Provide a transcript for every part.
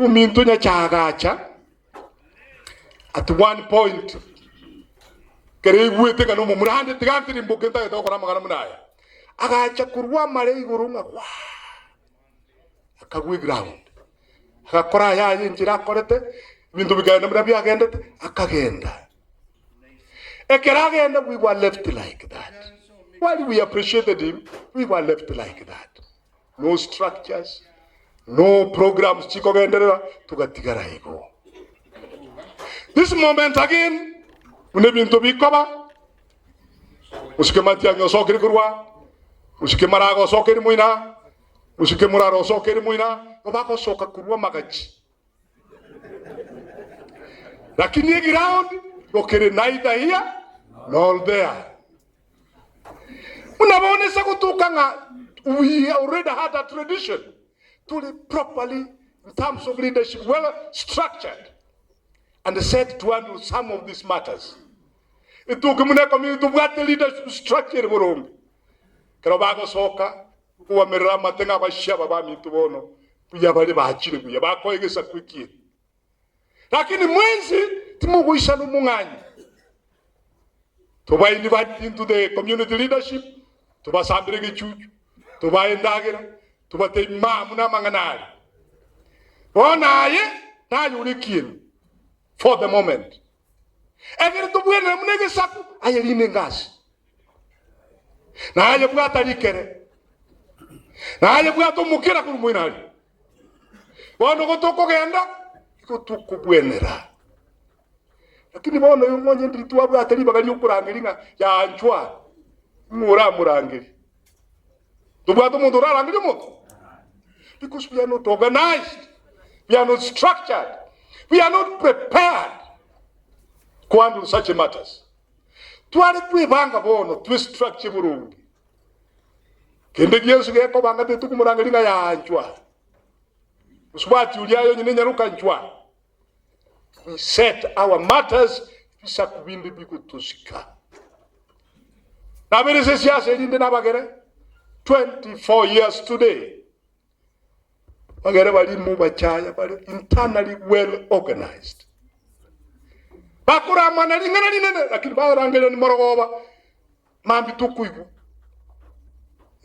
Minto nya chagacha. At one point, kere wete kanu mumurande tiganti rimbukenta ito kora magana munaya. Agacha kurwa mare igurunga kwa. Akagwe ground. Akakora ya njira korete bintu bigana murabi agenda akagenda. Ekeragenda we were left like that. While we appreciated him, we were left like that. No structures, no programs chikogendera tugatigara ego. This moment again, unebintu bikoba. Usike Matiang'I sokeri kurwa, usike Maraga sokeri muina, usike Muraro sokeri muina, obako soka kurwa magachi. Lakini ground okere neither here nor there. Unabaonesa kutukanga, we already had a tradition to live properly in terms of leadership, well structured and set to handle some of these matters. It took a community to get the leadership structure room. Karabago soka, who are Mirama Tenga Shababa to Bono, Puyabadi Bachini, Yabako is a quickie. Lakini mwenzi tumuguisha numungani. Tuba invite into the community leadership, tuba sambirege chuchu, tuba endagira, tuba te muna manganari. Ona aye na yurikin for the moment. Egere tubuene munege saku ayeline ngasi. Na aye bwata likere. Na aye bwata mukira kurumuinali. Wano gotoko genda tukubwenera. Lakini bono yongonye nditu abu atari bagali ukurangiringa ya anchwa murangiri. Tubwato mundu rarangiri mundu. Because we are not organized. We are not structured. We are not prepared to handle such matters. Tuare kwibanga bono tu structure burungi. Kende Yesu geko banga tetu kumurangiringa ya anchwa. Uswati uliayo nyine nyaruka anchwa. We set our matters bisakubindi bikutusika. Nabere sesiasa elinde nabagere 24 years today. Bagere bali mubachaya bali internally well organized. Bakura manali ngana nene lakini barangere ni morogoba mambi tukuibu.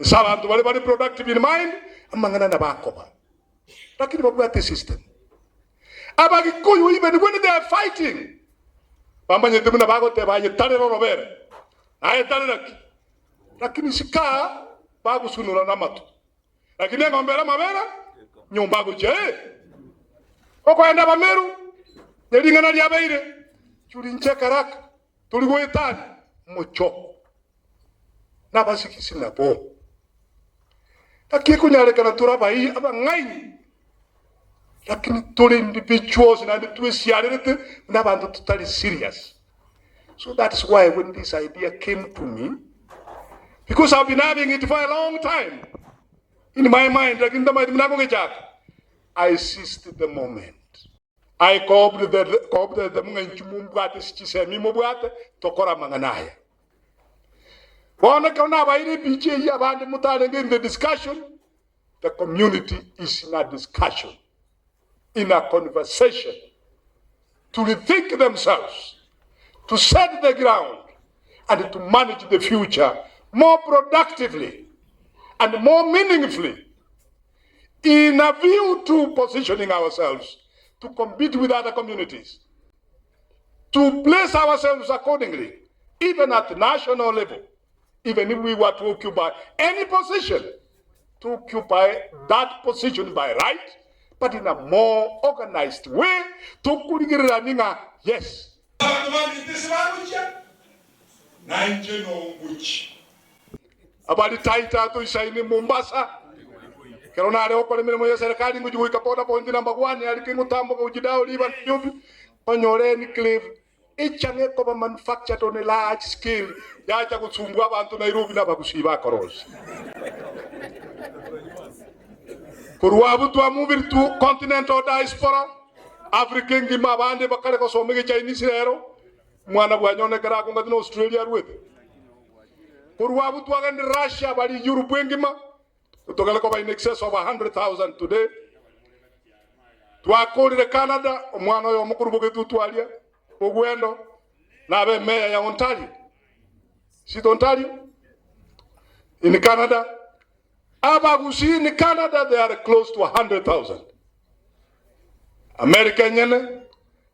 Sabantu bali productive in mind amangana na bakoba. Lakini babwate system. Abagikuyu even when they are fighting. Bambanye temuna bagote baye talero robere. Aye talera. Lakini sika bagu sunura namatu. Lakini ngombera mabera nyumba guje. Oko enda bameru. Nelingana lya beire. Chulinche karaka. Tuligo etani mucho. Nabasikisi nabo. Takikunyale kana turaba hii abangai. Lakini tuli individuals na tuesialete na bantu totally serious. So that's why when this idea came to me, because I've been having it for a long time in my mind, I seized the moment. I called the Munganchumumbate Semi Mubate Tokora Manganaya. In the discussion, the community is in a discussion, in a conversation, to rethink themselves, to set the ground, and to manage the future more productively and more meaningfully, in a view to positioning ourselves to compete with other communities, to place ourselves accordingly, even at the national level, even if we were to occupy any position, to occupy that position by right, but in a more organized way, to kurigiranninga, yes. About the title to shine in Mombasa. Kerona leo kwa mimi mwenye serikali ngujuika poda point number 1 alikingu tambo kujidao liban yupi onyoreni clive ichange kwa manufactured on a large scale yacha kusumbua abantu Nairobi na bagusiba korosi kurwabu to move to continental diaspora African gima bande bakale ko somege Chinese rero mwana bwanyone kara kunga no Australia ruwete kurwabu to agende Russia bali Europe ngima utokale ko in excess of 100,000 today twakorire Canada omwana oyo mukuru bugitutwaria ogwendo nabe meya ya Ontario. Sit Ontario in Canada. Aba Gusii in Canada, they are close to 100,000. America,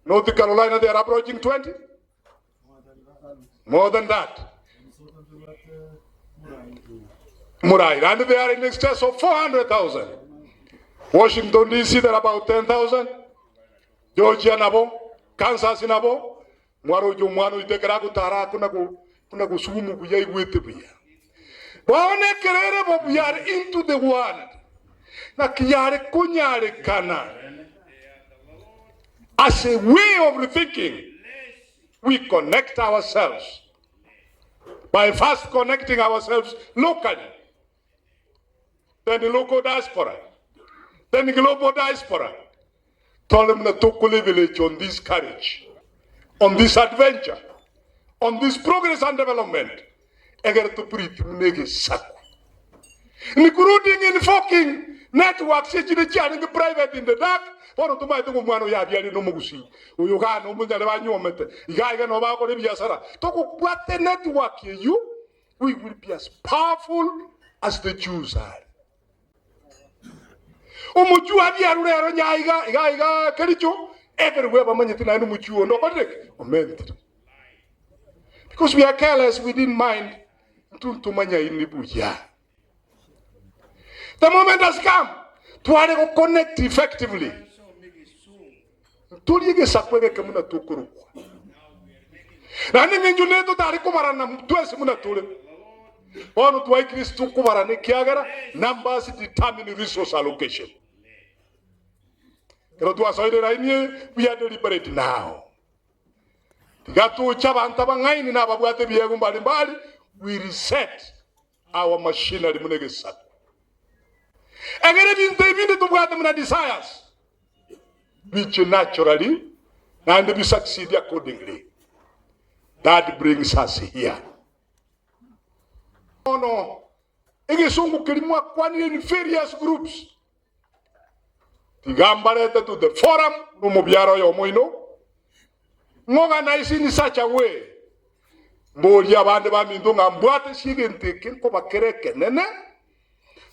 North Carolina, they are approaching 20. More than that. Murai, and they are in excess of 400,000. Washington DC, they're about 10,000. Georgia nabo, Kansas nabo, mwaro jumwano itekera kutara kuna kusumu kuya igwete pia. Bone kerere bo we are into the world. Na kiyare kunyare kana. As a way of rethinking, we connect ourselves by first connecting ourselves locally, then the local diaspora, then the global diaspora. Tell them the Tokole village on this courage, on this adventure, on this progress and development. Eger to put nege saku. Including in fucking networks, the private in the dark. Pono to mai to mwano ya bia no mugusi. Uyo ga no munja le ba nyomete. Iga ga no ba ko le bia sara. To ko kwate network you, we will be as powerful as the Jews are. Umuju abia rurero nya iga kericho everywhere ba manyete na no muju no badek. Oment. Because we are careless, we didn't mind to manya in buya. The moment has come to connect effectively. Tuliege sakwege kamuna tukuru. Nani minjule to tari kumarana mtuesi muna tule. Ono tuwai Kristu kumarane kiagara numbers determine resource allocation. Kero tuwa soide raini we are deliberate now. Tigatu chaba antaba ngaini na babuate biyegu mbali mbali we reset our machinery munege sakwe. Egere binte to buate muna desires. Which naturally and we succeed accordingly. That brings us here. Oh no. Egesungu kilimwa kwani in various groups. Tigambarete to the forum, Rumubiaro Yomoino. Organizing in such a way. Moria bande ba mindunga mbwate shigente kinko bakereke nene.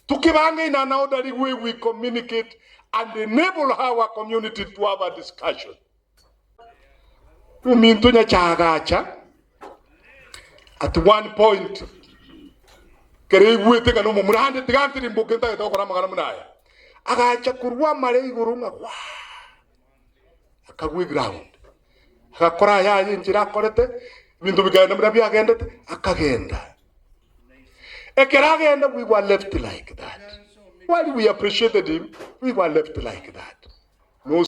Tukibanga in an orderly way we communicate and enable our community to have a discussion. At one point, we were left like that. While we appreciated him, we were left like that. No